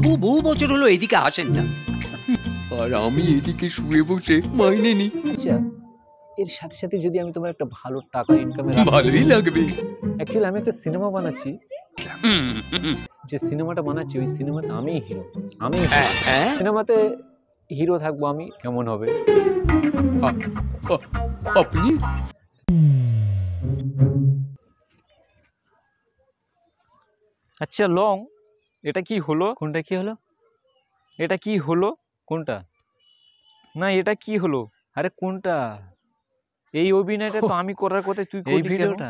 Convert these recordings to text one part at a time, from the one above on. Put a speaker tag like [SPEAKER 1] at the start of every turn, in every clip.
[SPEAKER 1] বহু বছর হলো এদিকে আসেন না, আর আমি এদিকে শুয়ে বসে মাইনে নিই।
[SPEAKER 2] আচ্ছা, এর সাথে সাথে যদি আমি তোমার একটা ভালো টাকা ইনকামের
[SPEAKER 1] ভালোই লাগবে।
[SPEAKER 2] অ্যাকচুয়ালি আমি একটা সিনেমা বানাচ্ছি,
[SPEAKER 1] হুম, হুম।
[SPEAKER 2] যে সিনেমাটা বানাচ্ছি ওই সিনেমাতে আমিই হিরো। আমি
[SPEAKER 1] হ্যাঁ,
[SPEAKER 2] সিনেমাতে হিরো থাকবো, আমি কেমন হবে?
[SPEAKER 1] আপনি
[SPEAKER 2] আচ্ছা লং, এটা কি হলো? কোনটা কি হলো? এটা কি হলো? কোনটা? না এটা কি হলো? আরে কোনটা? এই অভিনয়টা তো আমি করার কথা, তুই করলি কেন?
[SPEAKER 3] ভিডিওটা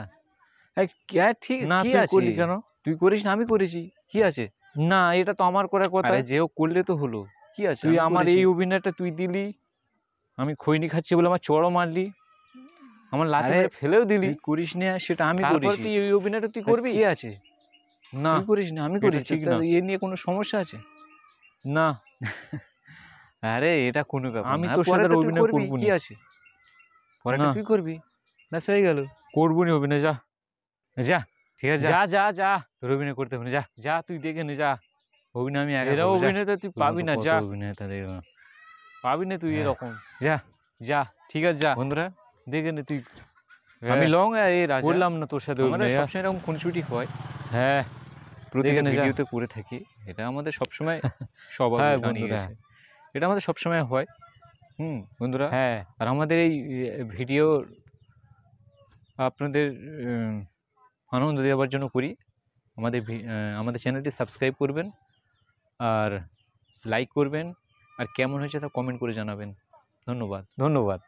[SPEAKER 3] ঠিক
[SPEAKER 2] না
[SPEAKER 3] কি
[SPEAKER 2] তুই
[SPEAKER 3] আছে?
[SPEAKER 2] করলি কেন? তুই করিস না, আমি করেছি।
[SPEAKER 3] কি আছে?
[SPEAKER 2] না এটা তো আমার করার কথা।
[SPEAKER 3] আরে
[SPEAKER 2] যেও করলে তো হলো।
[SPEAKER 3] কি আছে?
[SPEAKER 2] তুই
[SPEAKER 3] আমি
[SPEAKER 2] আমার
[SPEAKER 3] করেছি।
[SPEAKER 2] এই অভিনয়টা তুই দিলি, আমি খৈনি খাচ্ছি বলে আমার চড়ও মারলি, আমার লাথি
[SPEAKER 3] আরে
[SPEAKER 2] মেরে ফেলেও দিলি।
[SPEAKER 3] তুই করিস না, সেটা আমি
[SPEAKER 2] তারপরে
[SPEAKER 3] করেছি।
[SPEAKER 2] তুই এই অভিনয়টা তুই
[SPEAKER 3] আর
[SPEAKER 2] করবি?
[SPEAKER 3] কি আছে?
[SPEAKER 2] না
[SPEAKER 3] তুই করিস না, আমি
[SPEAKER 2] এটা
[SPEAKER 3] করেছি।
[SPEAKER 2] ঠিক
[SPEAKER 3] তা
[SPEAKER 2] না।
[SPEAKER 3] এ নিয়ে কোনো সমস্যা আছে?
[SPEAKER 2] না
[SPEAKER 3] আরে এটা কোনো ব্যাপার
[SPEAKER 2] আমি
[SPEAKER 3] না।
[SPEAKER 2] তোর সাথে
[SPEAKER 3] পরেরটা তুই
[SPEAKER 2] অভিনয়
[SPEAKER 3] করবি,
[SPEAKER 2] করবো
[SPEAKER 3] কি
[SPEAKER 2] না।
[SPEAKER 3] আছে? পরেরটা
[SPEAKER 2] না
[SPEAKER 3] তুই করবি, ব্যাস হয়ে গেল।
[SPEAKER 2] করবো নি অভিনয়, যা
[SPEAKER 3] যা, ঠিক আছে,
[SPEAKER 2] যা
[SPEAKER 3] যা।
[SPEAKER 2] যা যা
[SPEAKER 3] তোর অভিনয় করতে হবে না, যা।
[SPEAKER 2] যা, তুই দেখে নে যা।
[SPEAKER 3] অভিনয় আমি একা
[SPEAKER 2] এরা
[SPEAKER 3] করবো, যা।
[SPEAKER 2] অভিনয়টা তুই
[SPEAKER 3] তোর
[SPEAKER 2] পাবি
[SPEAKER 3] মতো
[SPEAKER 2] না,
[SPEAKER 3] কত
[SPEAKER 2] যা
[SPEAKER 3] অভিনেতা দেখবো।
[SPEAKER 2] পাবি না তুই
[SPEAKER 3] হ্যাঁ।
[SPEAKER 2] এরকম।
[SPEAKER 3] যা
[SPEAKER 2] যা ঠিক আছে, যা
[SPEAKER 3] বন্ধুরা,
[SPEAKER 2] দেখে নে তুই।
[SPEAKER 3] হ্যাঁ,
[SPEAKER 2] আমি লং আর এ রাজা
[SPEAKER 3] করলাম
[SPEAKER 2] না তোর সাথে
[SPEAKER 3] আমাদের
[SPEAKER 2] অভিনয়।
[SPEAKER 3] সবসময় এরকম খুনসুটি হয়,
[SPEAKER 2] হ্যাঁ
[SPEAKER 3] প্রতিটা
[SPEAKER 2] নে যা।
[SPEAKER 3] ভিডিওতে করে থাকি। এটা আমাদের সবসময় স্বভাব
[SPEAKER 2] হ্যাঁ
[SPEAKER 3] দাঁড়িয়ে
[SPEAKER 2] বন্ধুরা,
[SPEAKER 3] গেছে। এটা আমাদের সবসময় হয়। বন্ধুরা,
[SPEAKER 2] হ্যাঁ
[SPEAKER 3] আর আমাদের এই ভিডিও আপনাদের আনন্দ দেওয়ার জন্য করি। আমাদের চ্যানেলটি সাবস্ক্রাইব করবেন, আর লাইক করবেন, আর কেমন হয়েছে তা কমেন্ট করে জানাবেন। ধন্যবাদ।
[SPEAKER 2] ধন্যবাদ।